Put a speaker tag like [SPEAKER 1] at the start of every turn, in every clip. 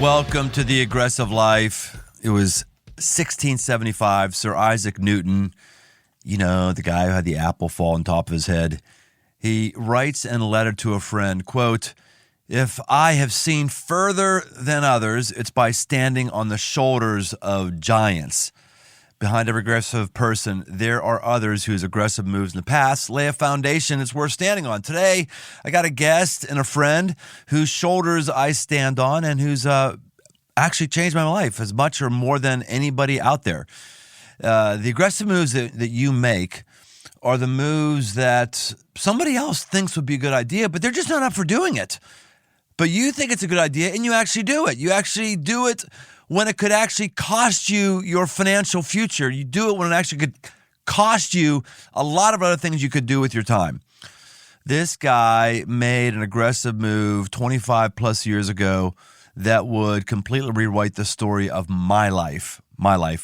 [SPEAKER 1] Welcome to The Aggressive Life. It was 1675. Sir Isaac Newton, you know, the guy who had the apple fall on top of his head. He writes in a letter to a friend, quote, "If I have seen further than others, it's by standing on the shoulders of giants. Behind every aggressive person, there are others whose aggressive moves in the past lay a foundation it's worth standing on." Today, I got a guest and a friend whose shoulders I stand on and who's actually changed my life as much or more than anybody out there. The aggressive moves that you make are the moves that somebody else thinks would be a good idea, but they're just not up for doing it. But you think it's a good idea, and you actually do it. You actually do it when it could actually cost you your financial future. You do it when it actually could cost you a lot of other things you could do with your time. This guy made an aggressive move 25 plus years ago that would completely rewrite the story of my life,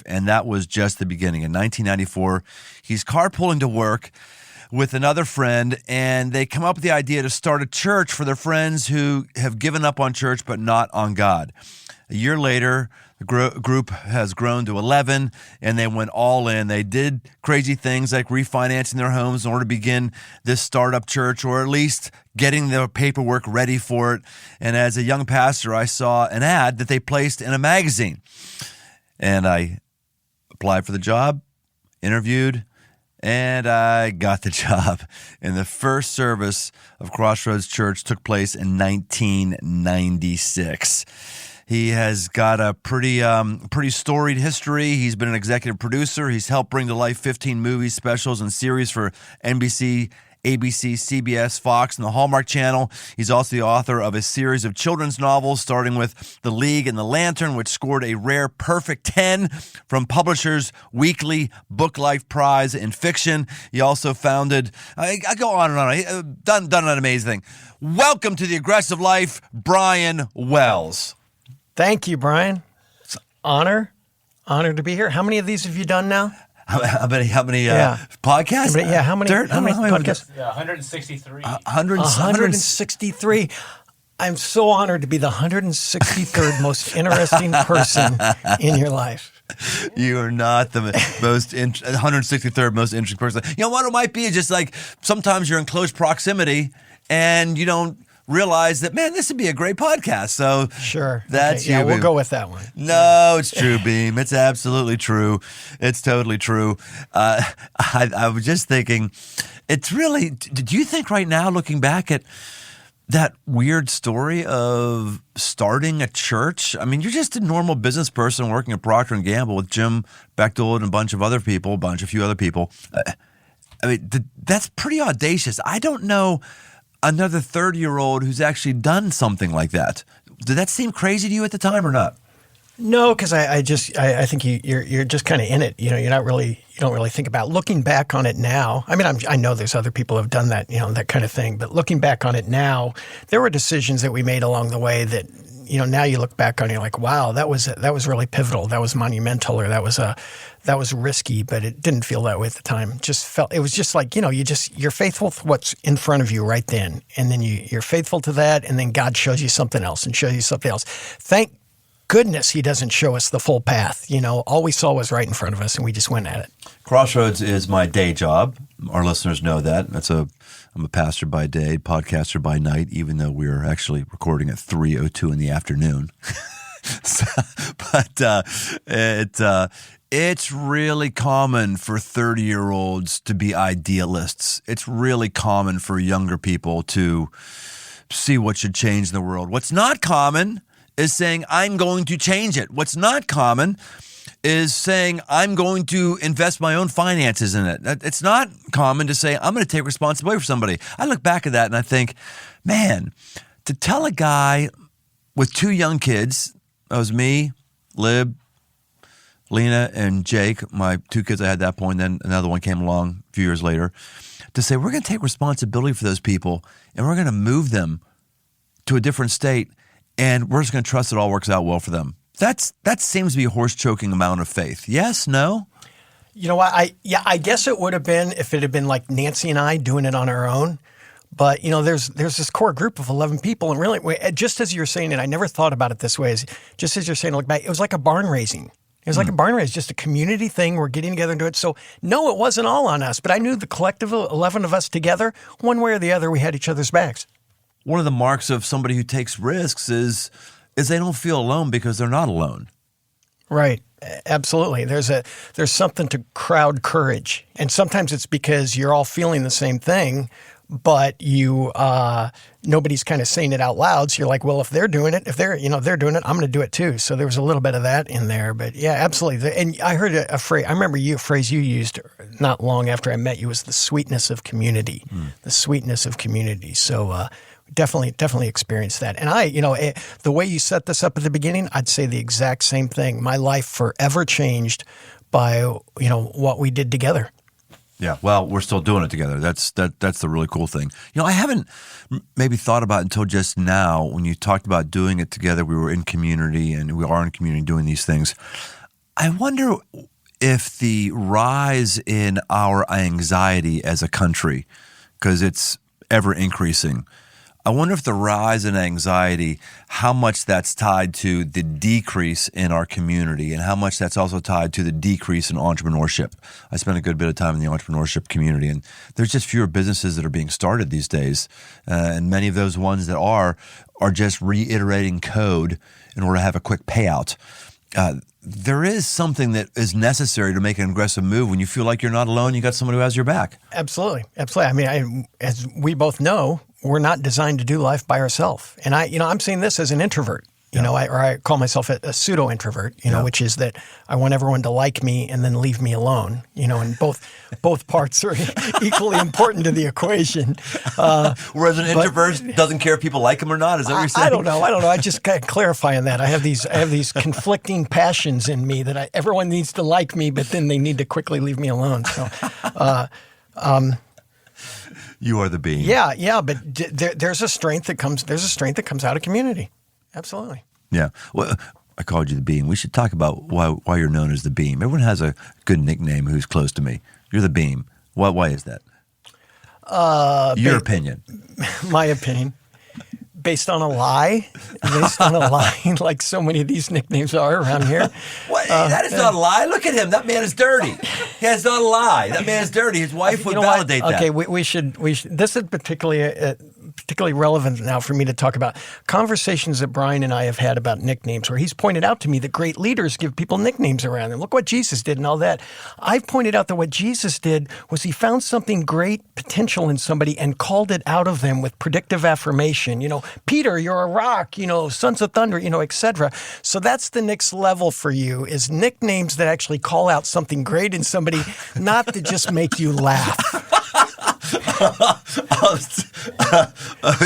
[SPEAKER 1] and that was just the beginning. In 1994, he's carpooling to work with another friend, and they come up with the idea to start a church for their friends who have given up on church but not on God. A year later, the group has grown to 11, and they went all in. They did crazy things like refinancing their homes in order to begin this startup church, or at least getting the paperwork ready for it. And as a young pastor, I saw an ad that they placed in a magazine, and I applied for the job, interviewed, and I got the job. And the first service of Crossroads Church took place in 1996. He has got a pretty storied history. He's been an executive producer. He's helped bring to life 15 movies, specials, and series for NBC, ABC, CBS, Fox, and the Hallmark Channel. He's also the author of a series of children's novels, starting with The League and the Lantern, which scored a rare perfect 10 from Publishers Weekly Book Life Prize in Fiction. He also founded, I go on and on, done an amazing thing. Welcome to The Aggressive Life, Brian Wells.
[SPEAKER 2] Thank you, Brian. It's an honor to be here. How many of these have you done now?
[SPEAKER 1] How many podcasts?
[SPEAKER 2] How many podcasts?
[SPEAKER 3] Yeah, 163.
[SPEAKER 2] 163. I'm so honored to be the 163rd most interesting person in your life.
[SPEAKER 1] You are not the 163rd most interesting person. You know what it might be? Is just like sometimes you're in close proximity and you don't realize that, man, this would be a great podcast. So
[SPEAKER 2] sure,
[SPEAKER 1] that's
[SPEAKER 2] okay. Yeah,
[SPEAKER 1] you.
[SPEAKER 2] We'll go with that one.
[SPEAKER 1] No, it's true, Beem. It's absolutely true. It's totally true. I was just thinking, it's really. Do you think right now, looking back at that weird story of starting a church? I mean, you're just a normal business person working at Procter & Gamble with Jim Bechtold and a bunch of few other people. I mean, that's pretty audacious. I don't know another 30-year-old who's actually done something like that. Did that seem crazy to you at the time or not?
[SPEAKER 2] No, because I think you're just kind of in it. You know, you don't really think about looking back on it now. I mean, I know there's other people who have done that, that kind of thing. But looking back on it now, there were decisions that we made along the way that, now you look back on it, you're like, wow, that was really pivotal. That was monumental, or that was risky, but it didn't feel that way at the time. It was just like, you're faithful to what's in front of you right then. And then you're faithful to that. And then God shows you something else and shows you something else. Thank goodness he doesn't show us the full path. All we saw was right in front of us and we just went at it.
[SPEAKER 1] Crossroads is my day job. Our listeners know that. I'm a pastor by day, podcaster by night, even though we're actually recording at 3:02 in the afternoon. It's really common for 30-year-olds to be idealists. It's really common for younger people to see what should change in the world. What's not common is saying, I'm going to change it. What's not common is saying, I'm going to invest my own finances in it. It's not common to say, I'm going to take responsibility for somebody. I look back at that and I think, man, to tell a guy with 2 young kids, that was me, Lib, Lena, and Jake, my 2 kids I had at that point, then another one came along a few years later, to say, we're going to take responsibility for those people and we're going to move them to a different state and we're just going to trust it all works out well for them. That seems to be a horse-choking amount of faith. Yes? No?
[SPEAKER 2] You know what? I guess it would have been if it had been like Nancy and I doing it on our own. But, there's this core group of 11 people. And really, just as you're saying it, I never thought about it this way. Just as you're saying, look back, it was like a barn raising. It was like a barn raise, just a community thing. We're getting together and doing it. So, no, it wasn't all on us. But I knew the collective 11 of us together, one way or the other, we had each other's backs.
[SPEAKER 1] One of the marks of somebody who takes risks is they don't feel alone because they're not alone.
[SPEAKER 2] Right. Absolutely. There's something to crowd courage. And sometimes it's because you're all feeling the same thing, but nobody's kind of saying it out loud. So you're like, well, if they're doing it, they're doing it, I'm going to do it too. So there was a little bit of that in there, but yeah, absolutely. And I heard a phrase, I remember a phrase you used not long after I met you was the sweetness of community, the sweetness of community. So, definitely experienced that. And the way you set this up at the beginning, I'd say the exact same thing. My life forever changed by, what we did together.
[SPEAKER 1] Yeah, well, we're still doing it together. That's the really cool thing. I haven't maybe thought about it until just now when you talked about doing it together. We were in community, and we are in community doing these things. I wonder if the rise in our anxiety as a country, because it's ever increasing, I wonder if the rise in anxiety, how much that's tied to the decrease in our community and how much that's also tied to the decrease in entrepreneurship. I spent a good bit of time in the entrepreneurship community, and there's just fewer businesses that are being started these days. And many of those ones that are just reiterating code in order to have a quick payout. There is something that is necessary to make an aggressive move when you feel like you're not alone, you got someone who has your back.
[SPEAKER 2] Absolutely. I mean, as we both know, we're not designed to do life by ourselves. And I'm saying this as an introvert, I call myself a pseudo introvert, which is that I want everyone to like me and then leave me alone, and both parts are equally important to the equation.
[SPEAKER 1] Whereas an introvert doesn't care if people like him or not. Is that what you're saying?
[SPEAKER 2] I don't know. I just kind of clarifying that. I have these conflicting passions in me that everyone needs to like me, but then they need to quickly leave me alone. So,
[SPEAKER 1] you are the beam.
[SPEAKER 2] Yeah, but there's a strength that comes out of community. Absolutely.
[SPEAKER 1] Yeah. Well, I called you the Beam. We should talk about why you're known as the Beam. Everyone has a good nickname who's close to me. You're the Beam. Why is that? Your opinion.
[SPEAKER 2] My opinion. Based on a lie, like so many of these nicknames are around here.
[SPEAKER 1] What? That is not a lie. Look at him. That man is dirty. That's not a lie. That man is dirty. His wife would validate that.
[SPEAKER 2] Okay, we should. This is particularly relevant now for me to talk about conversations that Brian and I have had about nicknames, where he's pointed out to me that great leaders give people nicknames around them. Look what Jesus did and all that. I've pointed out that what Jesus did was he found something great potential in somebody and called it out of them with predictive affirmation. Peter, you're a rock, sons of thunder, etc. So that's the next level for you, is nicknames that actually call out something great in somebody, not to just make you laugh.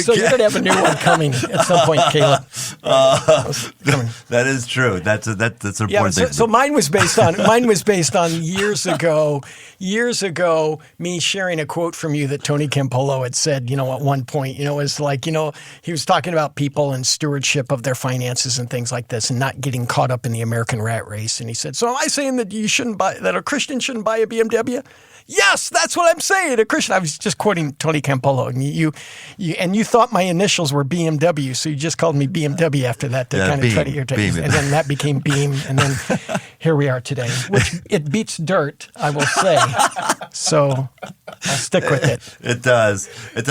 [SPEAKER 2] So you're going to have a new one coming at some point, Caleb.
[SPEAKER 1] That is true. That's an important thing.
[SPEAKER 2] So mine was based on years ago, me sharing a quote from you that Tony Campolo had said, at one point, it was like, he was talking about people and stewardship of their finances and things like this and not getting caught up in the American rat race. And he said, so am I saying that that a Christian shouldn't buy a BMW? Yes, that's what I'm saying. A Christian. I was just quoting Tony Campolo, and you thought my initials were BMW, so you just called me BMW after that to kind of try to irritate. And then that became Beem, and then here we are today. Which it beats dirt, I will say. So I'll stick with it.
[SPEAKER 1] It does.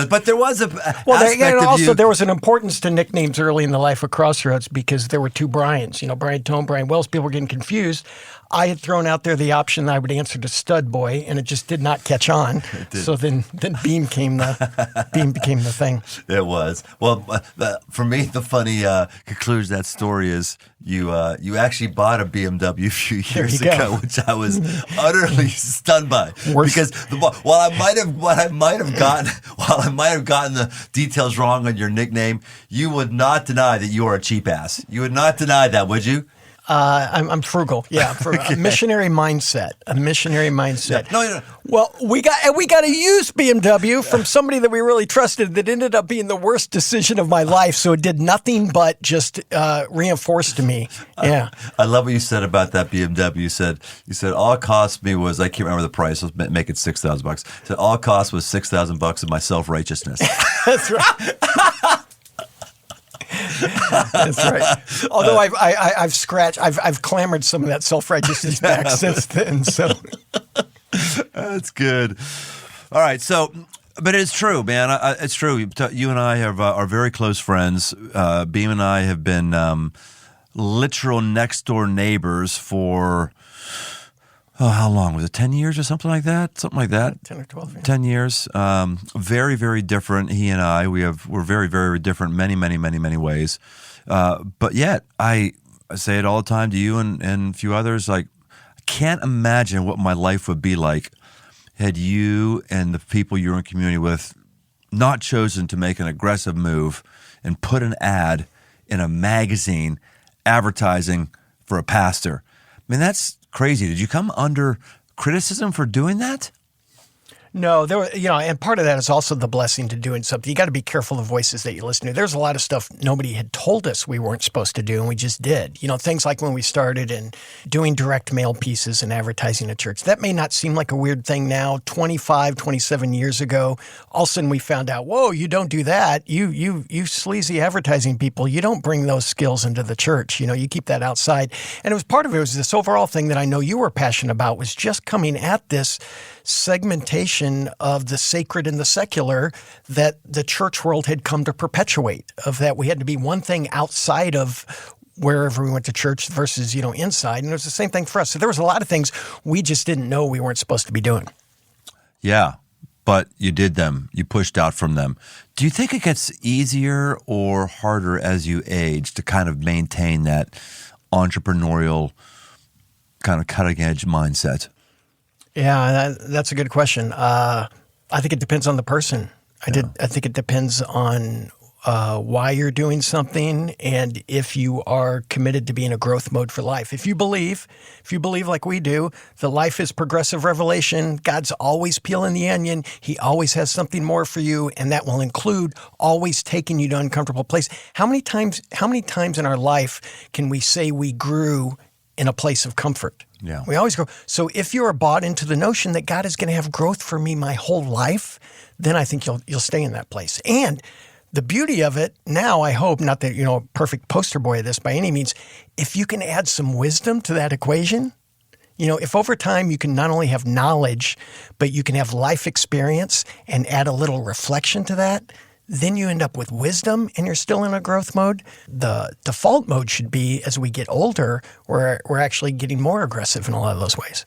[SPEAKER 1] But there was
[SPEAKER 2] there was an importance to nicknames early in the life of Crossroads because there were two Brians. Brian Tome, Brian Wells. People were getting confused. I had thrown out there the option that I would answer to Stud Boy, and it just did not catch on. So then Beem became the thing.
[SPEAKER 1] It was. Well, for me, the funny conclusion to that story is you actually bought a BMW a few years ago, which I was utterly stunned by. Because while I might have gotten the details wrong on your nickname, you would not deny that you are a cheap ass. You would not deny that, would you?
[SPEAKER 2] I'm frugal. Yeah, a missionary mindset. A missionary mindset.
[SPEAKER 1] Yeah. No.
[SPEAKER 2] Well, we got a used BMW from somebody that we really trusted that ended up being the worst decision of my life. So it did nothing but just reinforce to me. Yeah.
[SPEAKER 1] I love what you said about that BMW. You said all it cost me was, I can't remember the price. Let's make it $6,000. So all it cost was $6,000 of my self-righteousness.
[SPEAKER 2] That's right. That's right. Although I've clamored some of that self-righteousness back since then. So
[SPEAKER 1] that's good. All right. So, but it's true, man. It's true. You and I are very close friends. Beem and I have been literal next door neighbors for. Oh, how long was it? 10 years or something like that? Something like that.
[SPEAKER 2] 10 or 12. Yeah.
[SPEAKER 1] 10 years. Very, very different. He and I, we're very, very different in many ways. But yet, I say it all the time to you and a few others, like, I can't imagine what my life would be like had you and the people you're in community with not chosen to make an aggressive move and put an ad in a magazine advertising for a pastor. I mean, that's crazy. Did you come under criticism for doing that?
[SPEAKER 2] No, there were, and part of that is also the blessing to doing something. You got to be careful of voices that you listen to. There's a lot of stuff nobody had told us we weren't supposed to do, and we just did. Things like when we started and doing direct mail pieces and advertising at church. That may not seem like a weird thing now. 25, 27 years ago, all of a sudden we found out, whoa, you don't do that. You sleazy advertising people, you don't bring those skills into the church. You keep that outside. And it was this overall thing that I know you were passionate about, was just coming at this segmentation of the sacred and the secular that the church world had come to perpetuate, of that we had to be one thing outside of wherever we went to church versus, inside. And it was the same thing for us. So there was a lot of things we just didn't know we weren't supposed to be doing.
[SPEAKER 1] Yeah, but you did them. You pushed out from them. Do you think it gets easier or harder as you age to kind of maintain that entrepreneurial kind of cutting edge mindset?
[SPEAKER 2] Yeah, that's a good question. I think it depends on the person. I think it depends on why you're doing something and if you are committed to be in a growth mode for life. If you believe like we do, that life is progressive revelation, God's always peeling the onion, He always has something more for you, and that will include always taking you to uncomfortable place. How many times in our life can we say we grew in a place of comfort?
[SPEAKER 1] Yeah.
[SPEAKER 2] We always grow. So if you're bought into the notion that God is going to have growth for me my whole life, then I think you'll stay in that place. And the beauty of it now, I hope, not that a perfect poster boy of this by any means, if you can add some wisdom to that equation, if over time you can not only have knowledge, but you can have life experience and add a little reflection to that, then you end up with wisdom and you're still in a growth mode. The default mode should be, as we get older, we're actually getting more aggressive in a lot of those ways.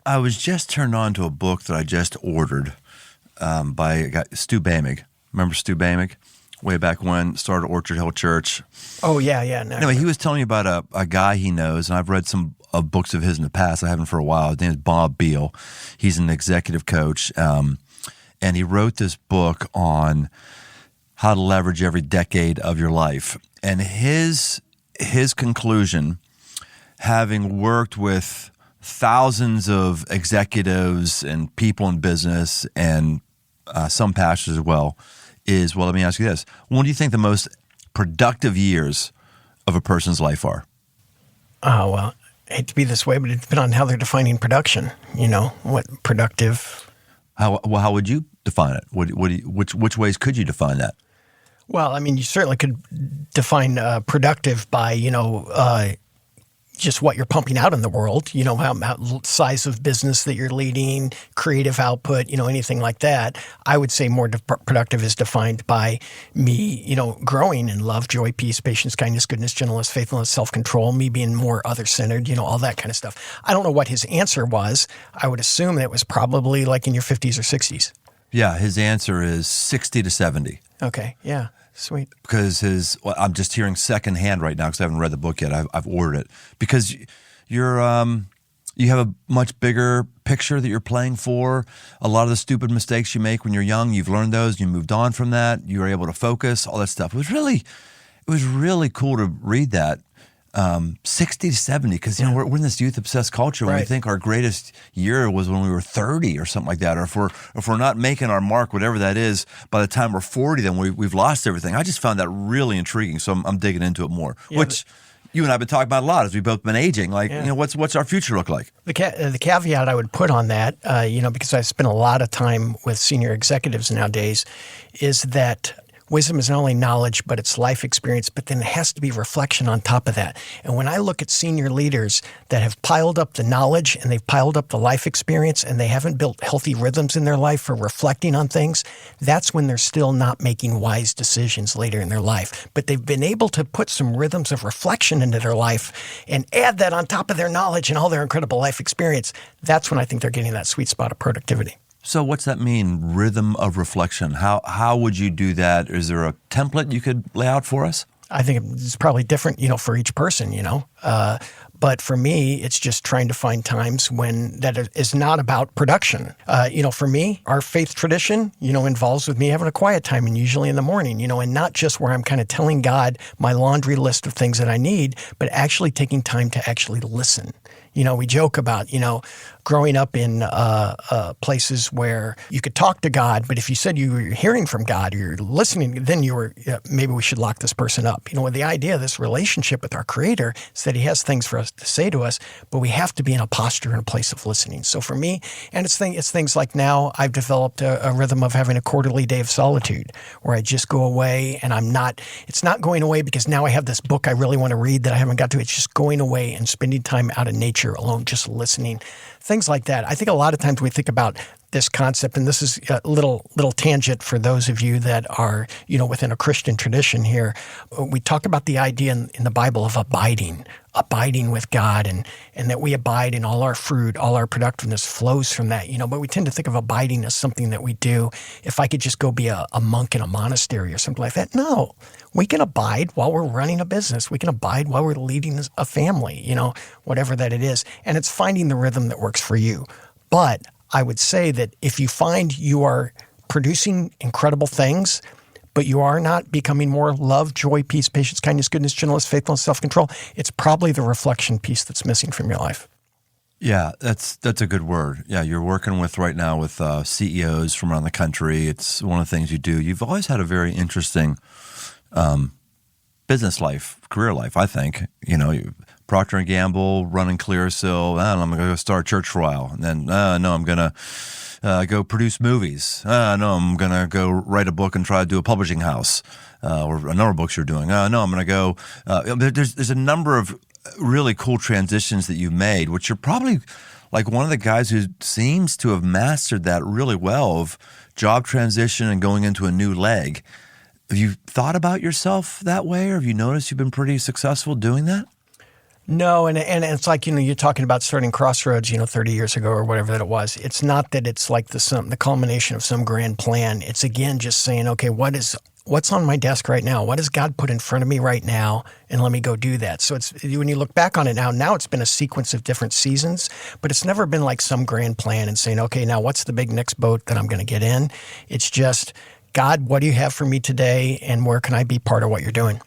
[SPEAKER 1] I was just turned on to a book that I just ordered by a guy, Stu Bamig. Remember Stu Bamig? Way back when, started Orchard Hill Church.
[SPEAKER 2] Oh, yeah. No.
[SPEAKER 1] Anyway, he was telling me about a guy he knows, and I've read some books of his in the past. I haven't for a while. His name is Bob Beal. He's an executive coach, and he wrote this book on how to leverage every decade of your life. And his conclusion, having worked with thousands of executives and people in business and some pastors as well, is, well, let me ask you this. What do you think the most productive years of a person's life are?
[SPEAKER 2] Oh, well, I hate to be this way, but it depends on how they're defining production. What productive.
[SPEAKER 1] How would you define it? Which ways could you define that?
[SPEAKER 2] Well, I mean, you certainly could define productive by, just what you're pumping out in the world, how size of business that you're leading, creative output, anything like that. I would say more productive is defined by me, growing in love, joy, peace, patience, kindness, goodness, gentleness, faithfulness, self-control, me being more other-centered, all that kind of stuff. I don't know what his answer was. I would assume that it was probably like in your 50s or 60s.
[SPEAKER 1] Yeah, his answer is 60 to 70.
[SPEAKER 2] Okay, yeah. Sweet.
[SPEAKER 1] Because I'm just hearing secondhand right now because I haven't read the book yet. I've ordered it because you have a much bigger picture that you're playing for. A lot of the stupid mistakes you make when you're young, you've learned those. You moved on from that. You were able to focus. All that stuff. It was really cool to read that. 60 to 70, because we're in this youth obsessed culture when we think our greatest year was when we were 30 or something like that, or if we're not making our mark, whatever that is, by the time we're 40, then we've lost everything. I just found that really intriguing, so I'm digging into it more. Which you and I have been talking about a lot as we've both been aging. Like, what's our future look like?
[SPEAKER 2] The caveat I would put on that, because I spend a lot of time with senior executives nowadays, is that wisdom is not only knowledge, but it's life experience, but then it has to be reflection on top of that. And when I look at senior leaders that have piled up the knowledge and they've piled up the life experience and they haven't built healthy rhythms in their life for reflecting on things, that's when they're still not making wise decisions later in their life. But they've been able to put some rhythms of reflection into their life and add that on top of their knowledge and all their incredible life experience. That's when I think they're getting that sweet spot of productivity.
[SPEAKER 1] So what's that mean, rhythm of reflection? How would you do that? Is there a template you could lay out for us?
[SPEAKER 2] I think it's probably different, for each person, But for me, it's just trying to find times when that is not about production. For me, our faith tradition, involves with me having a quiet time, and usually in the morning, and not just where I'm kind of telling God my laundry list of things that I need, but actually taking time to actually listen. We joke about, growing up in places where you could talk to God, but if you said you were hearing from God or you're listening, then you were, maybe we should lock this person up. The idea of this relationship with our Creator is that He has things for us to say to us, but we have to be in a posture and a place of listening. So for me, and it's things like now I've developed a rhythm of having a quarterly day of solitude where I just go away and it's not going away because now I have this book I really want to read that I haven't got to. It's just going away and spending time out in nature alone, just listening, things like that. I think a lot of times we think about this concept, and this is a little tangent for those of you that are, within a Christian tradition here. We talk about the idea in the Bible of abiding with God, and that we abide in all our fruit, all our productiveness flows from that, but we tend to think of abiding as something that we do. If I could just go be a monk in a monastery or something like that. No, we can abide while we're running a business. We can abide while we're leading a family, whatever that it is. And it's finding the rhythm that works for you. But I would say that if you find you are producing incredible things, but you are not becoming more love, joy, peace, patience, kindness, goodness, gentleness, faithfulness, self-control, it's probably the reflection piece that's missing from your life.
[SPEAKER 1] Yeah, that's a good word. Yeah, you're working right now with CEOs from around the country. It's one of the things you do. You've always had a very interesting business life, career life, I think. Procter & Gamble, running Clearasil. I'm going to go start a church for a while. And then, no, I'm going to go produce movies. No, I'm going to go write a book and try to do a publishing house or a number of books you're doing. No, I'm going to go. There's a number of really cool transitions that you've made, which you're probably like one of the guys who seems to have mastered that really well, of job transition and going into a new leg. Have you thought about yourself that way, or have you noticed you've been pretty successful doing that?
[SPEAKER 2] No, and it's like, you're talking about starting Crossroads, 30 years ago or whatever that it was. It's not that it's like the culmination of some grand plan. It's, again, just saying, okay, what's on my desk right now? What has God put in front of me right now? And let me go do that. So it's, when you look back on it now it's been a sequence of different seasons, but it's never been like some grand plan and saying, okay, now what's the big next boat that I'm going to get in? It's just, God, what do you have for me today? And where can I be part of what you're doing?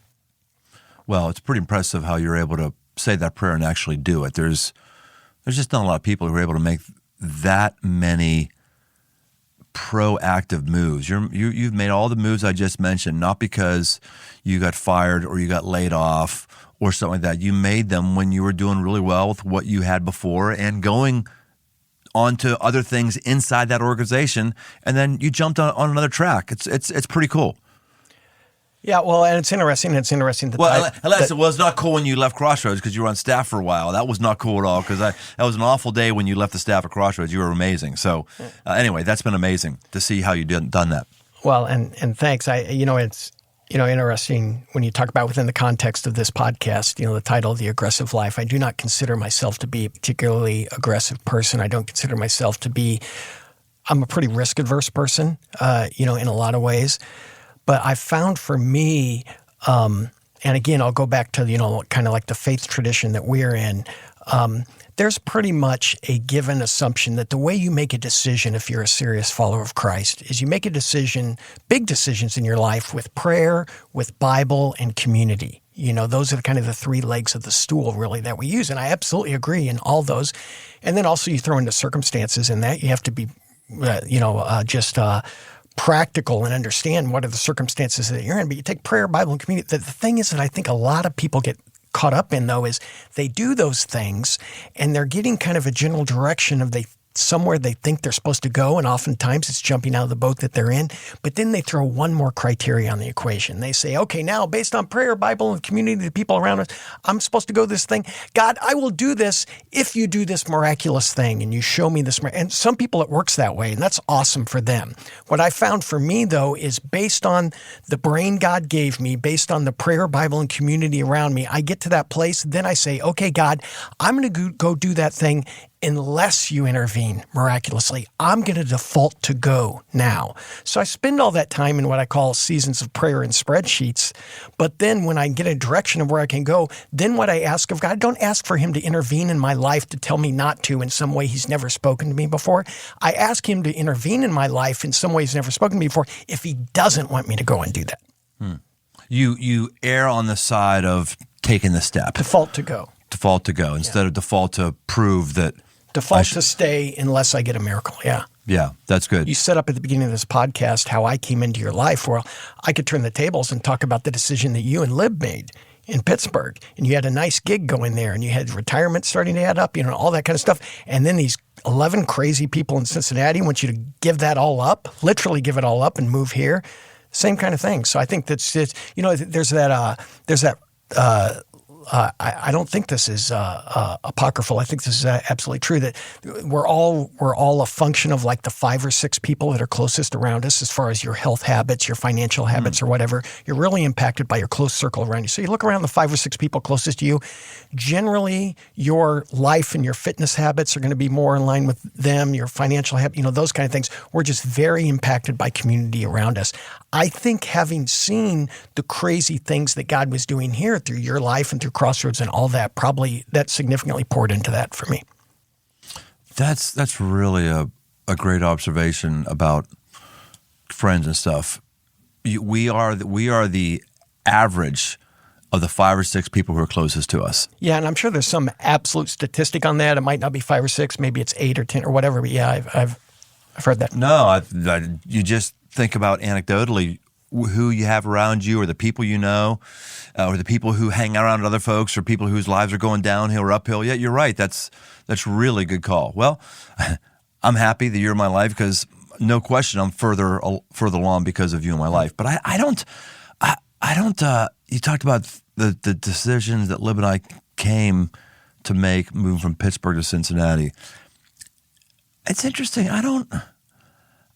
[SPEAKER 1] Well, it's pretty impressive how you're able to say that prayer and actually do it. There's just not a lot of people who are able to make that many proactive moves. You've made all the moves I just mentioned, not because you got fired or you got laid off or something like that. You made them when you were doing really well with what you had before and going on to other things inside that organization, and then you jumped on another track. It's pretty cool.
[SPEAKER 2] Yeah, well, and it's interesting. It's
[SPEAKER 1] not cool when you left Crossroads because you were on staff for a while. That was not cool at all, because that was an awful day when you left the staff at Crossroads. You were amazing. So anyway, that's been amazing to see how you done that.
[SPEAKER 2] Well, and thanks. It's interesting when you talk about within the context of this podcast, the title, The Aggressive Life. I do not consider myself to be a particularly aggressive person. I don't consider myself to be. I'm a pretty risk-averse person, in a lot of ways. But I found for me, and again, I'll go back to, kind of like the faith tradition that we're in, there's pretty much a given assumption that the way you make a decision if you're a serious follower of Christ is you make a decision, big decisions in your life with prayer, with Bible, and community. Those are the kind of the three legs of the stool really that we use. And I absolutely agree in all those. And then also you throw into circumstances in that. You have to be, just practical and understand what are the circumstances that you're in. But you take prayer, Bible, and community. The thing is that I think a lot of people get caught up in, though, is they do those things and they're getting kind of a general direction of somewhere they think they're supposed to go, and oftentimes it's jumping out of the boat that they're in. But then they throw one more criteria on the equation. They say, okay, now based on prayer, Bible, and community, the people around us, I'm supposed to go this thing. God, I will do this if you do this miraculous thing and you show me this. And some people, it works that way, and that's awesome for them. What I found for me, though, is based on the brain God gave me, based on the prayer, Bible, and community around me, I get to that place. Then I say, okay, God, I'm going to go do that thing unless you intervene miraculously. I'm going to default to go now. So I spend all that time in what I call seasons of prayer and spreadsheets. But then when I get a direction of where I can go, then what I ask of God, I don't ask for him to intervene in my life to tell me not to in some way he's never spoken to me before. I ask him to intervene in my life in some way he's never spoken to me before if he doesn't want me to go and do that.
[SPEAKER 1] You err on the side of taking the step.
[SPEAKER 2] Default to go.
[SPEAKER 1] Default to go instead of default to prove that.
[SPEAKER 2] Default to stay unless I get a miracle. Yeah.
[SPEAKER 1] Yeah, that's good.
[SPEAKER 2] You set up at the beginning of this podcast how I came into your life. Well, I could turn the tables and talk about the decision that you and Lib made in Pittsburgh. And you had a nice gig going there and you had retirement starting to add up, all that kind of stuff. And then these 11 crazy people in Cincinnati want you to give that all up, literally give it all up and move here. Same kind of thing. So I think that's it. I don't think this is apocryphal. I think this is absolutely true that we're all a function of like the 5 or 6 people that are closest around us as far as your health habits, your financial habits or whatever. You're really impacted by your close circle around you. So you look around the 5 or 6 people closest to you, generally your life and your fitness habits are going to be more in line with them, your financial habits, those kind of things. We're just very impacted by community around us. I think having seen the crazy things that God was doing here through your life and through Crossroads and all that, probably that significantly poured into that for me.
[SPEAKER 1] That's really a great observation about friends and stuff. We are the average of the 5 or 6 people who are closest to us.
[SPEAKER 2] Yeah, and I'm sure there's some absolute statistic on that. It might not be 5 or 6, maybe it's 8 or 10 or whatever. But yeah, I've heard that.
[SPEAKER 1] No, you just think about anecdotally who you have around you or the people you know or the people who hang around other folks or people whose lives are going downhill or uphill. Yeah, you're right. That's really a good call. Well, I'm happy that you're in my life because no question I'm further along because of you in my life. But I don't you talked about the decisions that Lib and I came to make moving from Pittsburgh to Cincinnati. It's interesting. I don't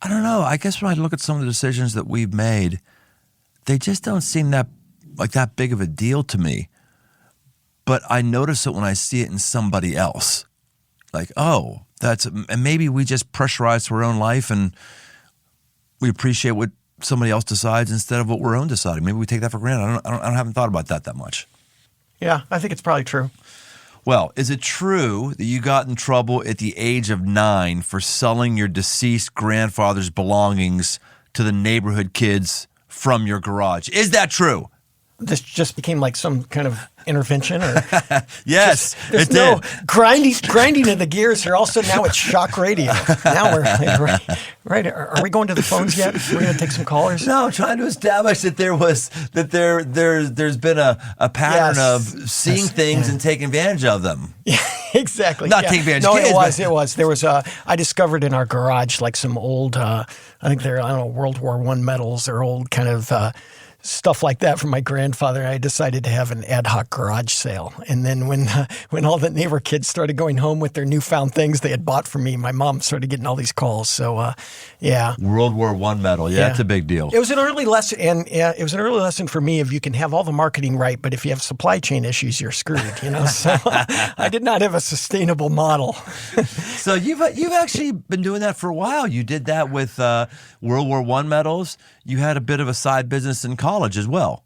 [SPEAKER 1] know. I guess when I look at some of the decisions that we've made, they just don't seem that big of a deal to me. But I notice it when I see it in somebody else. Like, oh, and maybe we just pressurize our own life and we appreciate what somebody else decides instead of what we're own deciding. Maybe we take that for granted. I haven't thought about that much.
[SPEAKER 2] Yeah, I think it's probably true.
[SPEAKER 1] Well, is it true that you got in trouble at the age of 9 for selling your deceased grandfather's belongings to the neighborhood kids from your garage? Is that true?
[SPEAKER 2] This just became like some kind of intervention? Or
[SPEAKER 1] yes,
[SPEAKER 2] there's
[SPEAKER 1] it
[SPEAKER 2] no
[SPEAKER 1] did.
[SPEAKER 2] grinding of the gears here. Also, now it's shock radio. Now we're right. Are we going to the phones yet? We're going to take some callers.
[SPEAKER 1] No, trying to establish that there's been a pattern of seeing things and taking advantage of them.
[SPEAKER 2] Yeah, exactly.
[SPEAKER 1] Not taking advantage.
[SPEAKER 2] No,
[SPEAKER 1] of kids,
[SPEAKER 2] it was. There was I discovered in our garage like some old, I think they're World War I medals or old kind of. Stuff like that from my grandfather. I decided to have an ad hoc garage sale. And then when all the neighbor kids started going home with their newfound things they had bought for me, my mom started getting all these calls. So, yeah.
[SPEAKER 1] World War I medal. Yeah, that's a big deal.
[SPEAKER 2] It was an early lesson. And it was an early lesson for me of you can have all the marketing right, but if you have supply chain issues, you're screwed, So I did not have a sustainable model.
[SPEAKER 1] So you've actually been doing that for a while. You did that with World War I medals. You had a bit of a side business in college as well.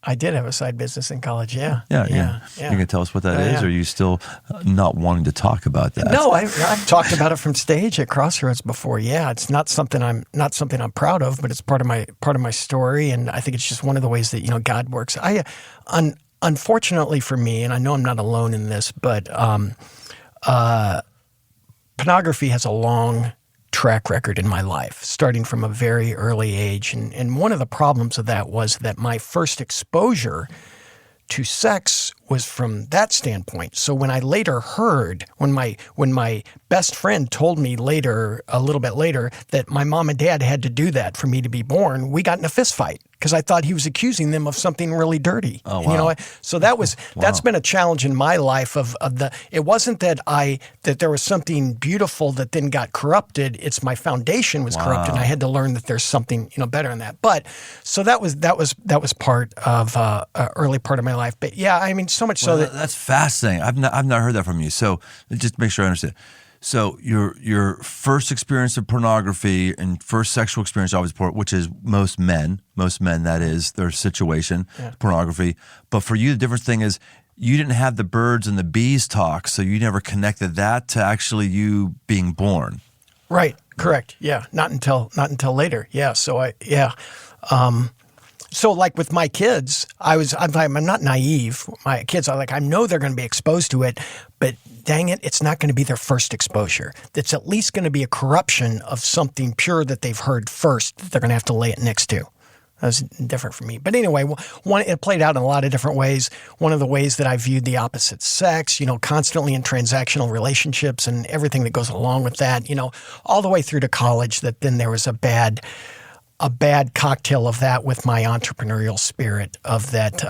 [SPEAKER 2] I did have a side business in college, yeah.
[SPEAKER 1] Yeah. You can tell us what that is, or are you still not wanting to talk about that?
[SPEAKER 2] No, I've talked about it from stage at Crossroads before. Yeah, it's not something I'm proud of, but it's part of my story, and I think it's just one of the ways that God works. unfortunately for me, and I know I'm not alone in this, but pornography has a long track record in my life, starting from a very early age. And one of the problems of that was that my first exposure to sex was from that standpoint. So when I later heard, when my best friend told me later, a little bit later, that my mom and dad had to do that for me to be born, we got in a fist fight because I thought he was accusing them of something really dirty.
[SPEAKER 1] Oh,
[SPEAKER 2] wow.
[SPEAKER 1] wow.
[SPEAKER 2] So that's been a challenge in my life it wasn't that there was something beautiful that then got corrupted. It's my foundation was corrupted, and I had to learn that there's something, better than that. But so that was part of early part of my life. But yeah, I mean, so much so that
[SPEAKER 1] that's fascinating. I've not heard that from you. So just to make sure I understand. So your first experience of pornography and first sexual experience, obviously, which is most men, that is their situation, pornography. But for you, the different thing is you didn't have the birds and the bees talk, so you never connected that to actually you being born.
[SPEAKER 2] Right. Correct. Yeah. Not until later. Yeah. So so like with my kids, I'm not naive. My kids are like, I know they're going to be exposed to it, but dang it, it's not going to be their first exposure. It's at least going to be a corruption of something pure that they've heard first that they're going to have to lay it next to. That's different for me. But anyway, it played out in a lot of different ways. One of the ways that I viewed the opposite sex, constantly in transactional relationships and everything that goes along with that, all the way through to college, that then there was a bad cocktail of that with my entrepreneurial spirit of that.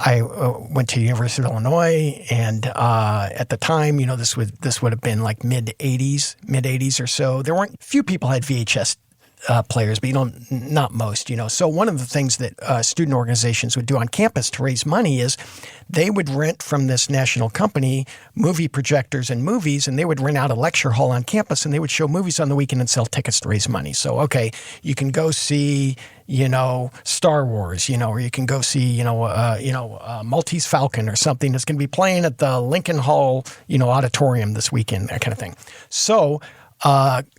[SPEAKER 2] I went to University of Illinois, and at the time, this would have been like mid 80s or so. There weren't few people had VHS players, but not most. So one of the things that student organizations would do on campus to raise money is they would rent from this national company movie projectors and movies, and they would rent out a lecture hall on campus, and they would show movies on the weekend and sell tickets to raise money. So okay, you can go see Star Wars, or you can go see Maltese Falcon or something that's going to be playing at the Lincoln Hall auditorium this weekend, that kind of thing. So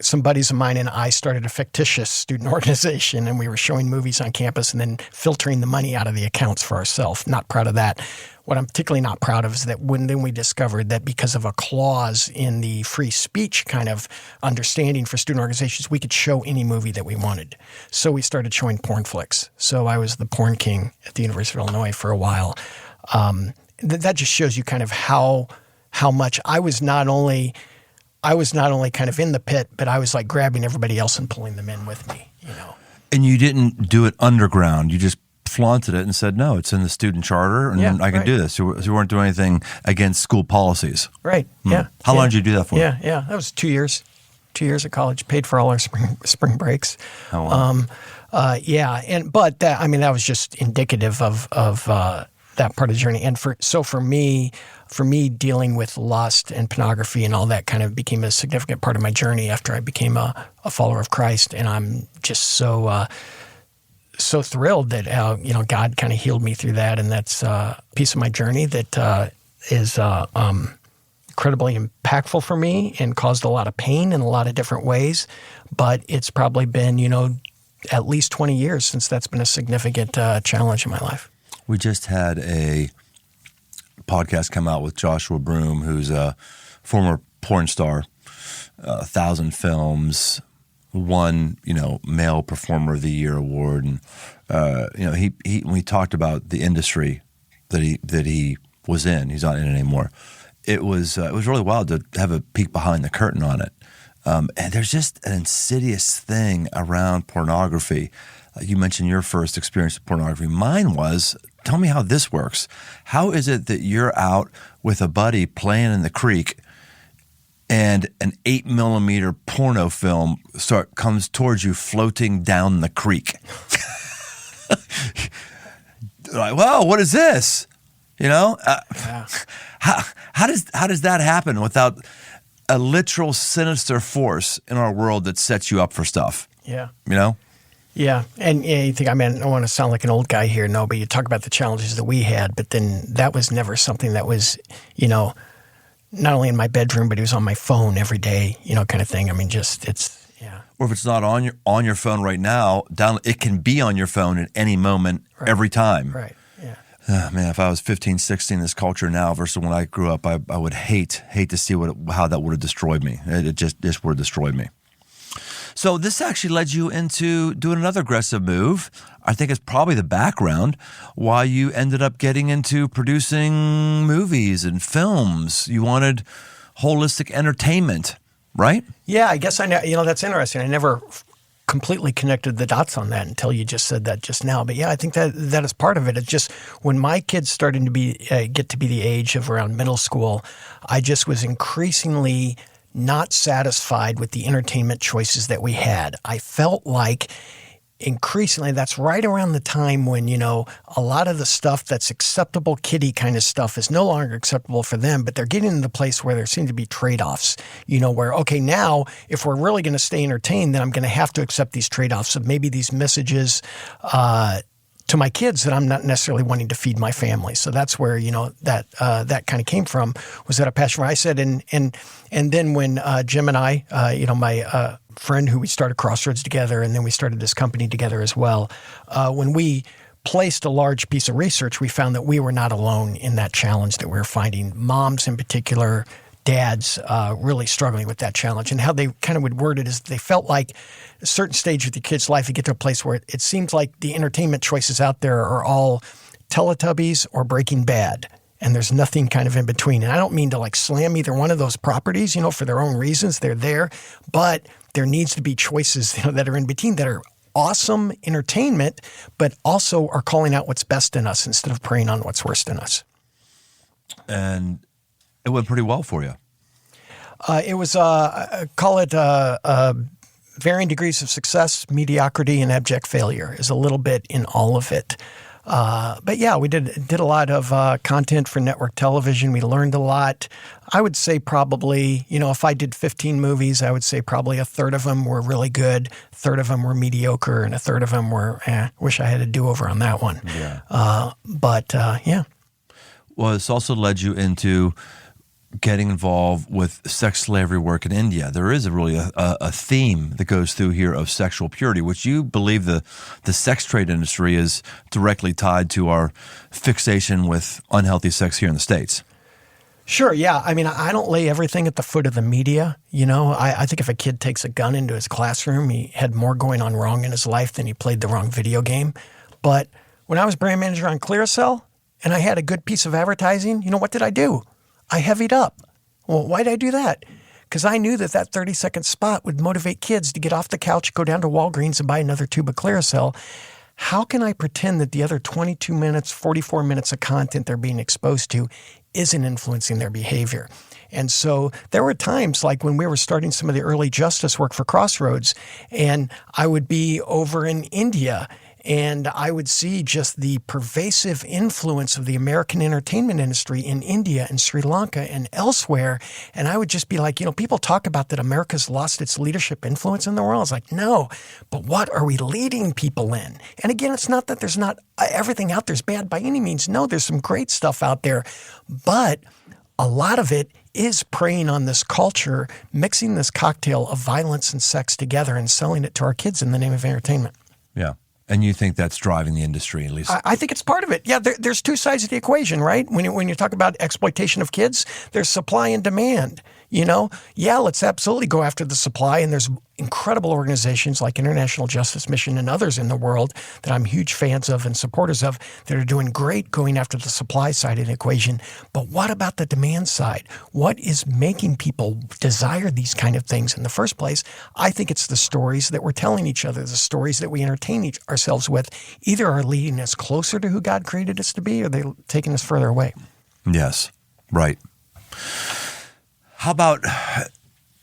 [SPEAKER 2] some buddies of mine and I started a fictitious student organization, and we were showing movies on campus and then filtering the money out of the accounts for ourselves. Not proud of that. What I'm particularly not proud of is that then we discovered that because of a clause in the free speech kind of understanding for student organizations, we could show any movie that we wanted. So we started showing porn flicks. So I was the porn king at the University of Illinois for a while. That just shows you kind of how much I was not only kind of in the pit, but I was like grabbing everybody else and pulling them in with me,
[SPEAKER 1] And you didn't do it underground. You just flaunted it and said, no, it's in the student charter, and I can do this. So you weren't doing anything against school policies.
[SPEAKER 2] Right, yeah.
[SPEAKER 1] How long did you do that for?
[SPEAKER 2] Yeah. That was 2 years. 2 years at college, paid for all our spring breaks.
[SPEAKER 1] Oh, wow.
[SPEAKER 2] But that was just indicative of that part of the journey. And for me, dealing with lust and pornography and all that kind of became a significant part of my journey after I became a follower of Christ. And I'm just so thrilled that God kind of healed me through that, and that's a piece of my journey that is incredibly impactful for me and caused a lot of pain in a lot of different ways. But it's probably been at least 20 years since that's been a significant challenge in my life.
[SPEAKER 1] We just had a podcast come out with Joshua Broome, who's a former porn star, 1,000 films, won Male Performer of the Year award, and he when we talked about the industry that he was in, he's not in it anymore. It was really wild to have a peek behind the curtain on it, and there's just an insidious thing around pornography. You mentioned your first experience with pornography. Mine was, tell me how this works. How is it that you're out with a buddy playing in the creek and an 8mm porno film comes towards you floating down the creek? Like, whoa, what is this? How does that happen without a literal sinister force in our world that sets you up for stuff?
[SPEAKER 2] Yeah.
[SPEAKER 1] Yeah,
[SPEAKER 2] and you think, I don't want to sound like an old guy here, no, but you talk about the challenges that we had, but then that was never something that was, not only in my bedroom, but it was on my phone every day, kind of thing. Or
[SPEAKER 1] if it's not on your phone right now, it can be on your phone at any moment, every time.
[SPEAKER 2] Right, yeah.
[SPEAKER 1] Man, if I was 15, 16, this culture now versus when I grew up, I would hate to see how that would have destroyed me. It just would have destroyed me. So this actually led you into doing another aggressive move. I think it's probably the background why you ended up getting into producing movies and films. You wanted holistic entertainment, right?
[SPEAKER 2] Yeah, I guess I know. That's interesting. I never completely connected the dots on that until you just said that just now. But yeah, I think that is part of it. It's just when my kids started to get to be the age of around middle school, I just was increasingly not satisfied with the entertainment choices that we had. I felt like increasingly that's right around the time when, a lot of the stuff that's acceptable kiddie kind of stuff is no longer acceptable for them, but they're getting to the place where there seem to be trade-offs, where, okay, now if we're really going to stay entertained, then I'm going to have to accept these trade-offs of maybe these messages to my kids that I'm not necessarily wanting to feed my family. So that's where, that kind of came from, was that a passion where I said, and then when Jim and I, my friend who we started Crossroads together, and then we started this company together as well, when we placed a large piece of research, we found that we were not alone in that challenge that we were finding. Moms in particular, dads really struggling with that challenge. And how they kind of would word it is they felt like a certain stage of the kid's life, you get to a place where it seems like the entertainment choices out there are all Teletubbies or Breaking Bad. And there's nothing kind of in between. And I don't mean to slam either one of those properties, for their own reasons. They're there. But there needs to be choices that are in between that are awesome entertainment, but also are calling out what's best in us instead of preying on what's worst in us.
[SPEAKER 1] And it went pretty well for you.
[SPEAKER 2] It was, call it varying degrees of success, mediocrity, and abject failure is a little bit in all of it. But yeah, we did a lot of content for network television. We learned a lot. I would say probably, if I did 15 movies, I would say probably a third of them were really good, a third of them were mediocre, and a third of them were, wish I had a do-over on that one.
[SPEAKER 1] Yeah.
[SPEAKER 2] Yeah.
[SPEAKER 1] Well, it's also led you into getting involved with sex slavery work in India. There is really a theme that goes through here of sexual purity, which you believe the sex trade industry is directly tied to our fixation with unhealthy sex here in the States.
[SPEAKER 2] Sure, yeah. I mean, I don't lay everything at the foot of the media. I think if a kid takes a gun into his classroom, he had more going on wrong in his life than he played the wrong video game. But when I was brand manager on Clearasil and I had a good piece of advertising, what did I do? I heavied up. Well, why did I do that? Because I knew that 30-second spot would motivate kids to get off the couch, go down to Walgreens and buy another tube of Clearasil. How can I pretend that the other 22 minutes, 44 minutes of content they're being exposed to isn't influencing their behavior? And so there were times like when we were starting some of the early justice work for Crossroads, and I would be over in India, and I would see just the pervasive influence of the American entertainment industry in India and Sri Lanka and elsewhere. And I would just be like, people talk about that America's lost its leadership influence in the world. It's like, no, but what are we leading people in? And again, it's not that there's not everything out there's bad by any means. No, there's some great stuff out there. But a lot of it is preying on this culture, mixing this cocktail of violence and sex together and selling it to our kids in the name of entertainment.
[SPEAKER 1] Yeah. And you think that's driving the industry, at least?
[SPEAKER 2] I think it's part of it. Yeah, there's two sides of the equation, right? When you talk about exploitation of kids, there's supply and demand. Yeah, let's absolutely go after the supply. And there's incredible organizations like International Justice Mission and others in the world that I'm huge fans of and supporters of that are doing great going after the supply side of the equation. But what about the demand side? What is making people desire these kind of things in the first place? I think it's the stories that we're telling each other, the stories that we entertain ourselves with, either are leading us closer to who God created us to be, or they're taking us further away.
[SPEAKER 1] Yes, right. How about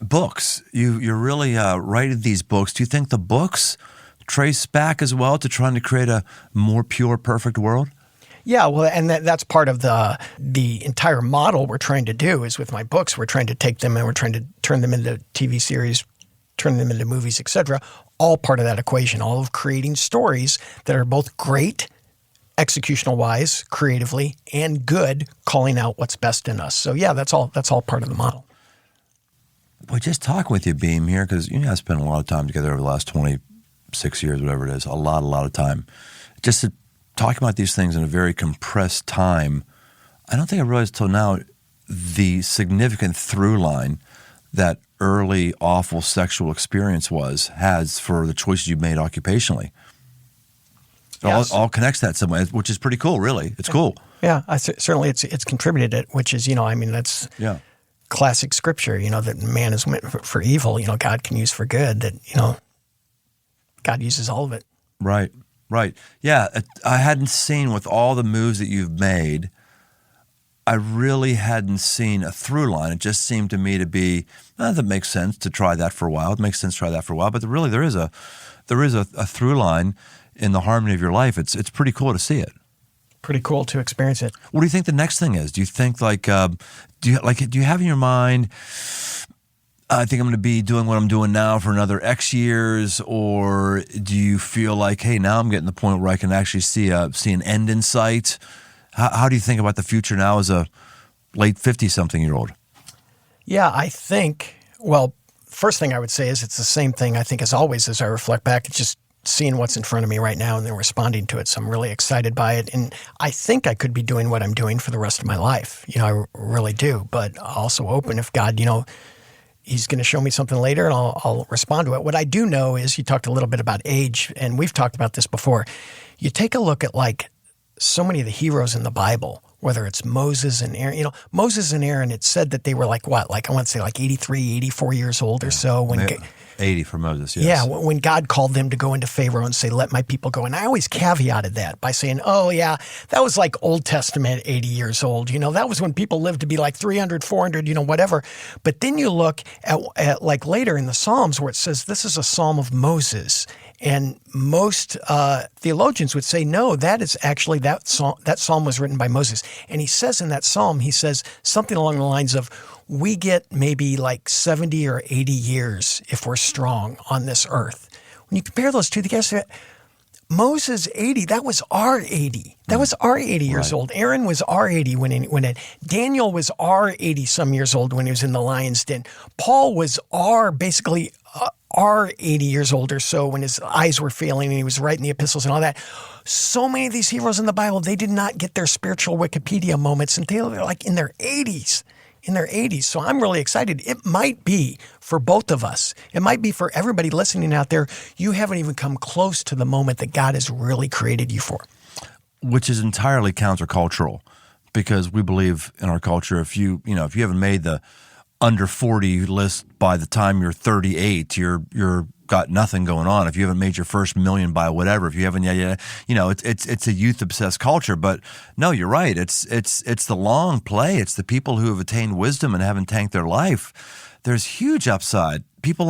[SPEAKER 1] books? You're really writing these books. Do you think the books trace back as well to trying to create a more pure, perfect world?
[SPEAKER 2] Yeah, well, and that's part of the entire model we're trying to do is with my books. We're trying to take them and we're trying to turn them into TV series, turn them into movies, etc. All part of that equation, all of creating stories that are both great, executional-wise, creatively, and good, calling out what's best in us. So yeah, that's all part of the model.
[SPEAKER 1] Well, just talking with you, Beem, here, because I spent a lot of time together over the last 26 years, whatever it is, a lot of time. Just to talking about these things in a very compressed time, I don't think I realized till now the significant through line that early awful sexual experience has for the choices you've made occupationally. It all connects that some way, which is pretty cool, really. It's cool.
[SPEAKER 2] Yeah, certainly it's contributed it, which is, that's classic scripture, that man is meant for evil, God can use for good, that, God uses all of it.
[SPEAKER 1] Right. Yeah, I hadn't seen with all the moves that you've made, I really hadn't seen a through line. It just seemed to me to be, that makes sense to try that for a while. It makes sense to try that for a while. But really there is a through line in the harmony of your life. It's pretty cool to see it.
[SPEAKER 2] Pretty cool to experience it.
[SPEAKER 1] What do you think the next thing is? Do you think do you have in your mind, I think I'm going to be doing what I'm doing now for another X years, or do you feel like, hey, now I'm getting to the point where I can actually see an end in sight? How do you think about the future now as a late 50-something-year-old?
[SPEAKER 2] Yeah, I think, first thing I would say is it's the same thing, I think, as always, as I reflect back. It's just seeing what's in front of me right now and then responding to it. So I'm really excited by it. And I think I could be doing what I'm doing for the rest of my life. I really do. But also open if God, He's going to show me something later and I'll respond to it. What I do know is you talked a little bit about age, and we've talked about this before. You take a look at so many of the heroes in the Bible, whether it's Moses and Aaron. Moses and Aaron, it said that they were I want to say 83, 84 years old or so. When
[SPEAKER 1] 80 for Moses, yes.
[SPEAKER 2] Yeah, when God called them to go into Pharaoh and say, let my people go. And I always caveated that by saying, oh, yeah, that was like Old Testament 80 years old. That was when people lived to be 300, 400, whatever. But then you look at later in the Psalms where it says this is a psalm of Moses. And most theologians would say, no, that is actually that psalm was written by Moses. And he says in that psalm, he says something along the lines of, we get maybe 70 or 80 years if we're strong on this earth. When you compare those two together, Moses 80, that was our 80. That was our 80 years old. Aaron was our 80 Daniel was our 80 some years old when he was in the lion's den. Paul was basically our 80 years old or so when his eyes were failing and he was writing the epistles and all that. So many of these heroes in the Bible, they did not get their spiritual Wikipedia moments until they were in their 80s. So I'm really excited. It might be for both of us. It might be for everybody listening out there. You haven't even come close to the moment that God has really created you for.
[SPEAKER 1] Which is entirely countercultural, because we believe in our culture, if you haven't made the under 40 list by the time you're 38, you're got nothing going on. If you haven't made your first million by whatever, if you haven't yet, it's a youth obsessed culture. But no, you're right. It's the long play. It's the people who have attained wisdom and haven't tanked their life. There's huge upside. People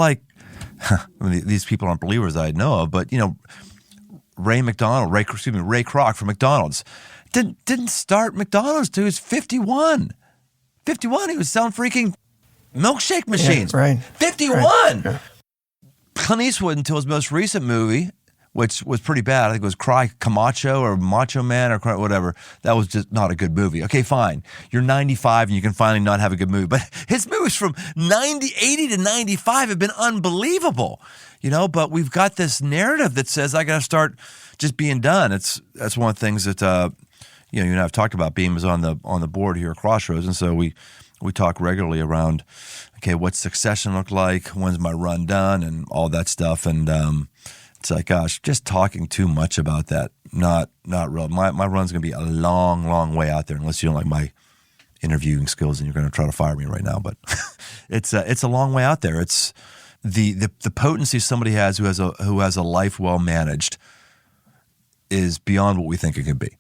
[SPEAKER 1] these people aren't believers I know of, but Ray Kroc from McDonald's didn't start McDonald's till he was 51. 51, he was selling freaking milkshake machines.
[SPEAKER 2] Yeah, right.
[SPEAKER 1] 51.
[SPEAKER 2] Right. Yeah.
[SPEAKER 1] Clint Eastwood, until his most recent movie, which was pretty bad, I think it was Cry Camacho or Macho Man or whatever, that was just not a good movie. Okay, fine. You're 95 and you can finally not have a good movie. But his movies from 80 to 95 have been unbelievable. But we've got this narrative that says I got to start just being done. That's one of the things that you and I have talked about. Beem is on the board here at Crossroads, and so we talk regularly around, okay, what's succession look like? When's my run done? And all that stuff. And it's gosh, just talking too much about that. Not real. My run's going to be a long, long way out there, unless you don't like my interviewing skills and you're going to try to fire me right now. But it's a long way out there. It's the potency somebody has who has a life well managed is beyond what we think it can be.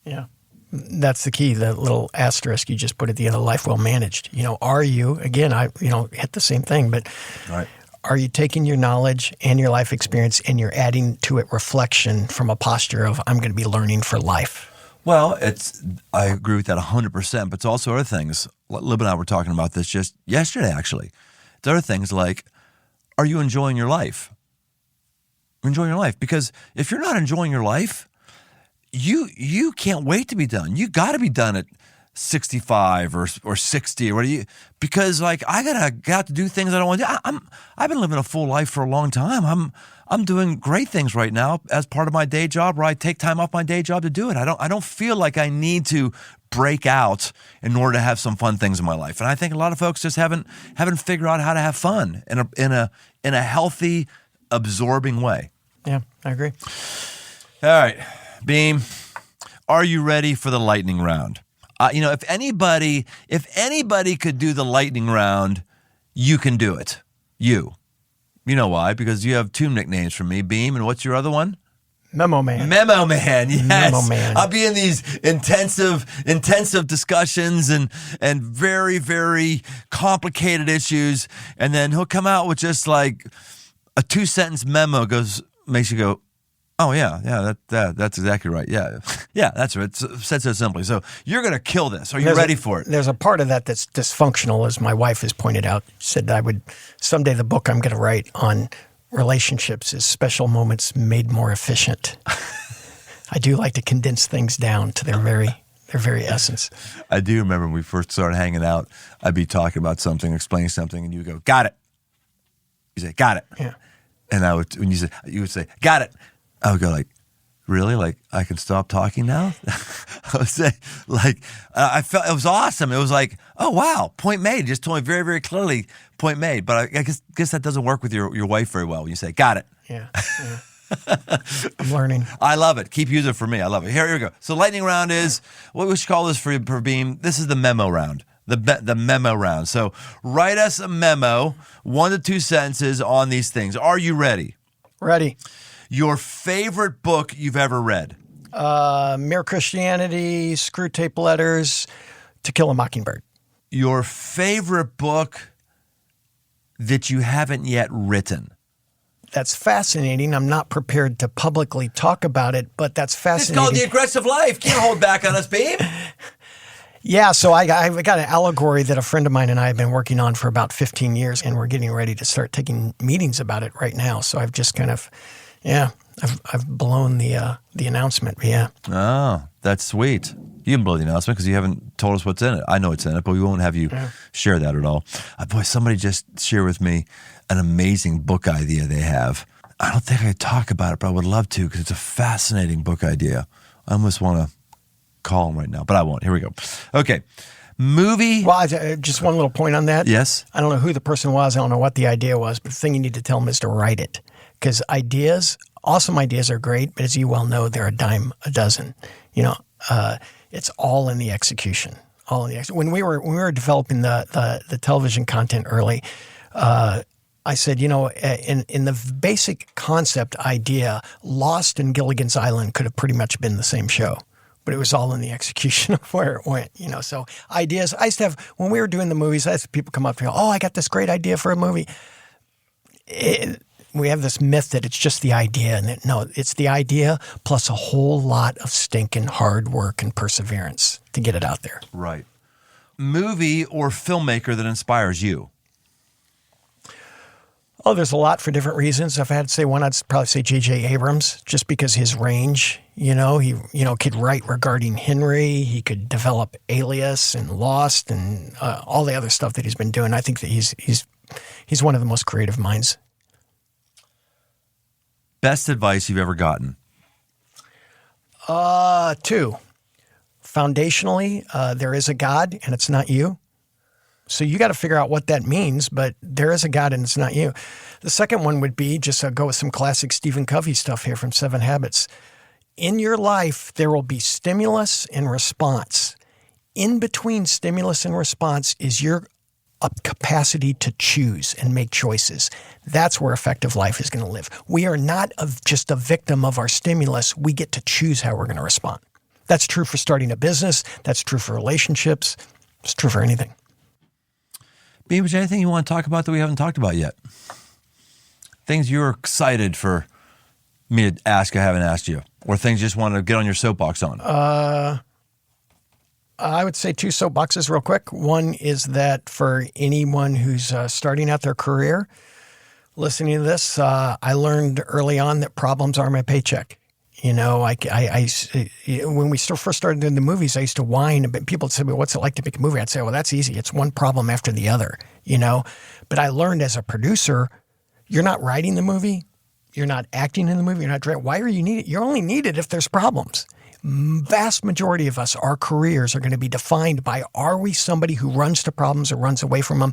[SPEAKER 2] Yeah. That's the key, the little asterisk you just put at the end of life well managed. Are you, again, I hit the same thing, but
[SPEAKER 1] right.
[SPEAKER 2] Are you taking your knowledge and your life experience and you're adding to it reflection from a posture of, I'm going to be learning for life?
[SPEAKER 1] Well, I agree with that 100%, but it's also other things. Lib and I were talking about this just yesterday, actually. It's other things like, are you enjoying your life? Enjoying your life. Because if you're not enjoying your life, you can't wait to be done. You got to be done at 65 or 60 or what do you, because like I got to do things I don't want to do. I've been living a full life for a long time. I'm doing great things right now as part of my day job, where I take time off my day job to do it. I don't feel like I need to break out in order to have some fun things in my life. And I think a lot of folks just haven't figured out how to have fun in a healthy, absorbing way.
[SPEAKER 2] Yeah, I agree.
[SPEAKER 1] All right, Beem, are you ready for the lightning round? If anybody could do the lightning round, you can do it. You know why? Because you have two nicknames for me, Beem, and what's your other one?
[SPEAKER 2] Memo Man.
[SPEAKER 1] Memo Man, yes.
[SPEAKER 2] Memo Man.
[SPEAKER 1] I'll be in these intensive discussions and very, very complicated issues, and then he'll come out with just like a 2-sentence memo makes you go, oh yeah, that's exactly right. Yeah, that's right. It's said so simply. So you're going to kill this. Are you ready for it?
[SPEAKER 2] There's a part of that that's dysfunctional, as my wife has pointed out. She said I would someday the book I'm going to write on relationships is special moments made more efficient. I do like to condense things down to their very essence.
[SPEAKER 1] I do remember when we first started hanging out, I'd be talking about something, explaining something, and you go, "Got it." You say, "Got it."
[SPEAKER 2] Yeah.
[SPEAKER 1] And you would say, "Got it." I would go like, really? Like, I can stop talking now? I would say, like, I felt it was awesome. It was like, oh, wow, point made. You just told me very, very clearly, point made. But I guess that doesn't work with your wife very well when you say, got it.
[SPEAKER 2] Yeah. I'm learning.
[SPEAKER 1] I love it. Keep using it for me. I love it. Here we go. So lightning round is, what we should call this for Beem, this is the memo round. The memo round. So write us a memo, 1 to 2 sentences on these things. Are you ready?
[SPEAKER 2] Ready.
[SPEAKER 1] Your favorite book you've ever read?
[SPEAKER 2] Mere Christianity, Screw Tape Letters, To Kill a Mockingbird.
[SPEAKER 1] Your favorite book that you haven't yet written?
[SPEAKER 2] That's fascinating. I'm not prepared to publicly talk about it, but that's fascinating.
[SPEAKER 1] It's called The Aggressive Life. Can't hold back on us, Beem.
[SPEAKER 2] Yeah, so I got an allegory that a friend of mine and I have been working on for about 15 years, and we're getting ready to start taking meetings about it right now. So I've just kind of... Yeah, I've blown the announcement. Yeah.
[SPEAKER 1] Oh, that's sweet. You didn't blow the announcement because you haven't told us what's in it. I know it's in it, but we won't have you share that at all. Boy, somebody just shared with me an amazing book idea they have. I don't think I could talk about it, but I would love to because it's a fascinating book idea. I almost want to call them right now, but I won't. Here we go. Okay. Movie.
[SPEAKER 2] Well, just one little point on that.
[SPEAKER 1] Yes.
[SPEAKER 2] I don't know who the person was. I don't know what the idea was, but the thing you need to tell them is to write it. Because awesome ideas are great, but as you well know, they're a dime a dozen. It's all in the execution. When we were developing the television content early, I said, in the basic concept idea, Lost and Gilligan's Island could have pretty much been the same show. But it was all in the execution of where it went, So ideas, I used to have, when we were doing the movies, I used to have people come up to me, oh, I got this great idea for a movie. We have this myth that it's just the idea. And no, it's the idea plus a whole lot of stinking hard work and perseverance to get it out there.
[SPEAKER 1] Right. Movie or filmmaker that inspires you?
[SPEAKER 2] Oh, there's a lot for different reasons. If I had to say one, I'd probably say J.J. Abrams, just because his range, he could write regarding Henry. He could develop Alias and Lost and all the other stuff that he's been doing. I think that he's one of the most creative minds.
[SPEAKER 1] Best advice you've ever gotten?
[SPEAKER 2] 2. Foundationally, there is a God and it's not you. So you got to figure out what that means, but there is a God and it's not you. The second one would be just go with some classic Stephen Covey stuff here from 7 Habits. In your life, there will be stimulus and response. In between stimulus and response is your capacity to choose and make choices. That's where effective life is going to live. We are not just a victim of our stimulus. We get to choose how we're going to respond. That's true for starting a business. That's true for relationships. It's true for anything.
[SPEAKER 1] Beem, is there anything you want to talk about that we haven't talked about yet? Things you're excited for me to ask I haven't asked you, or things you just want to get on your soapbox on?
[SPEAKER 2] I would say 2 soapboxes real quick. One is that for anyone who's starting out their career, listening to this, I learned early on that problems are my paycheck. You know, when we first started doing the movies, I used to whine. But people would say, well, what's it like to make a movie? I'd say, well, that's easy. It's one problem after the other, you know. But I learned as a producer, you're not writing the movie. You're not acting in the movie. You're not directing. Why are you needed? You're only needed if there's problems. Vast majority of us, our careers are going to be defined by, are we somebody who runs to problems or runs away from them?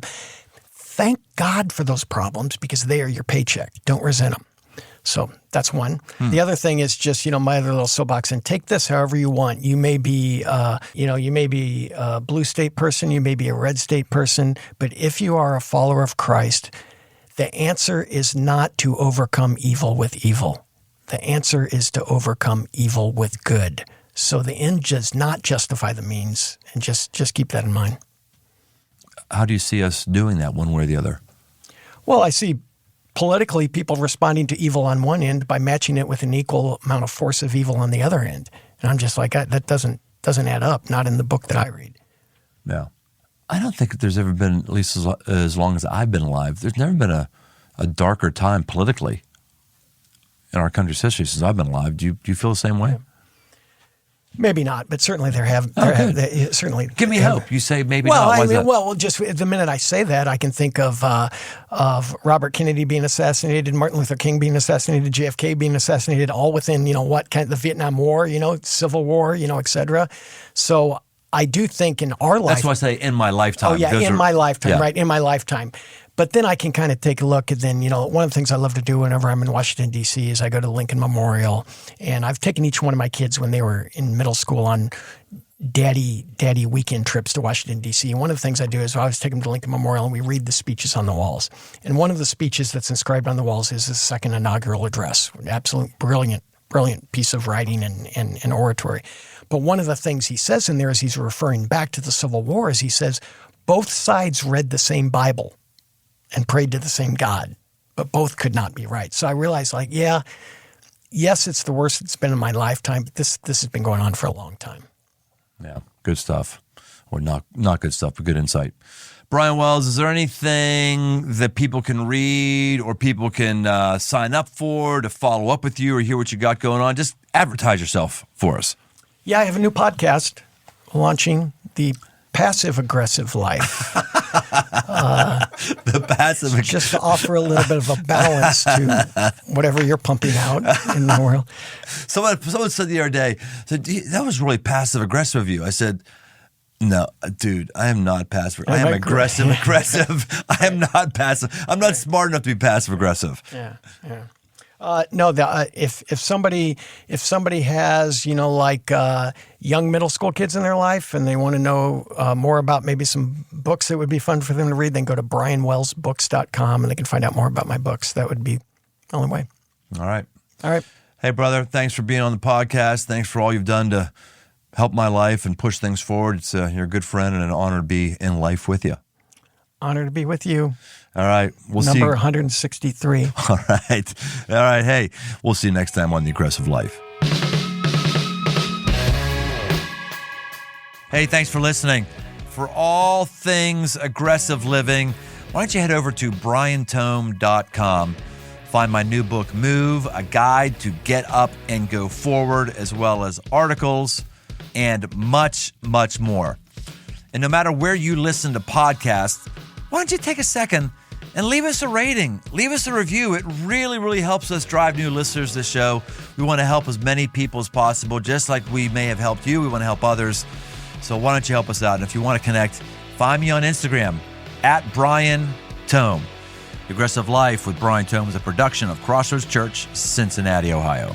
[SPEAKER 2] Thank God for those problems, because they are your paycheck. Don't resent them. So that's one. The other thing is just, you know, my other little soapbox, and take this however you want. You may be, you may be a blue state person, you may be a red state person, but if you are a follower of Christ, the answer is not to overcome evil with evil. The answer is to overcome evil with good. So the end does not justify the means, and just keep that in mind.
[SPEAKER 1] How do you see us doing that one way or the other? Well,
[SPEAKER 2] I see politically people responding to evil on one end by matching it with an equal amount of force of evil on the other end. And I'm just like, that doesn't add up, not in the book that I read.
[SPEAKER 1] Yeah. I don't think there's ever been, at least as long as I've been alive, there's never been a darker time politically in our country's history since I've been alive. Do you feel the same way?
[SPEAKER 2] Maybe not, but certainly certainly.
[SPEAKER 1] Give me hope. You say maybe not.
[SPEAKER 2] Just the minute I say that, I can think of Robert Kennedy being assassinated, Martin Luther King being assassinated, JFK being assassinated, all within, the Vietnam War, Civil War, et cetera. So I do think in our life.
[SPEAKER 1] That's why I say in my lifetime.
[SPEAKER 2] Oh, yeah, my lifetime, right? In my lifetime. But then I can kind of take a look, and then, one of the things I love to do whenever I'm in Washington, D.C. is I go to the Lincoln Memorial, and I've taken each one of my kids when they were in middle school on daddy weekend trips to Washington, D.C. And one of the things I do is I always take them to Lincoln Memorial, and we read the speeches on the walls. And one of the speeches that's inscribed on the walls is the second inaugural address. Absolute brilliant piece of writing and oratory. But one of the things he says in there, as he's referring back to the Civil War, is he says both sides read the same Bible and prayed to the same God, but both could not be right. So I realized, yes, it's the worst it's been in my lifetime, but this has been going on for a long time.
[SPEAKER 1] Yeah, good stuff. Or not good stuff, but good insight. Brian Wells, is there anything that people can read or people can sign up for to follow up with you or hear what you got going on? Just advertise yourself for us.
[SPEAKER 2] Yeah, I have a new podcast launching, The Passive Aggressive Life.
[SPEAKER 1] The passive,
[SPEAKER 2] just to offer a little bit of a balance to whatever you're pumping out in the world.
[SPEAKER 1] Someone said the other day, that was really passive aggressive of you. I said, no, dude, I am not passive. I am aggressive. I am not passive. I'm not smart enough to be passive aggressive.
[SPEAKER 2] Yeah. If somebody has young middle school kids in their life and they want to know more about maybe some books that would be fun for them to read, then go to brianwellsbooks.com and they can find out more about my books. That would be the only way.
[SPEAKER 1] All right.
[SPEAKER 2] Hey,
[SPEAKER 1] brother, thanks for being on the podcast. Thanks for all you've done to help my life and push things forward. You're a good friend and an honor to be in life with you.
[SPEAKER 2] Honor to be with you.
[SPEAKER 1] All right. We'll see.
[SPEAKER 2] Number 163.
[SPEAKER 1] All right. Hey, we'll see you next time on The Aggressive Life. Hey, thanks for listening. For all things aggressive living, why don't you head over to briantome.com. Find my new book, Move, a guide to get up and go forward, as well as articles and much, much more. And no matter where you listen to podcasts, why don't you take a second and leave us a rating, leave us a review. It really, really helps us drive new listeners to the show. We want to help as many people as possible, just like we may have helped you. We want to help others. So why don't you help us out? And if you want to connect, find me on Instagram, @BrianTome. The Aggressive Life with Brian Tome is a production of Crossroads Church, Cincinnati, Ohio.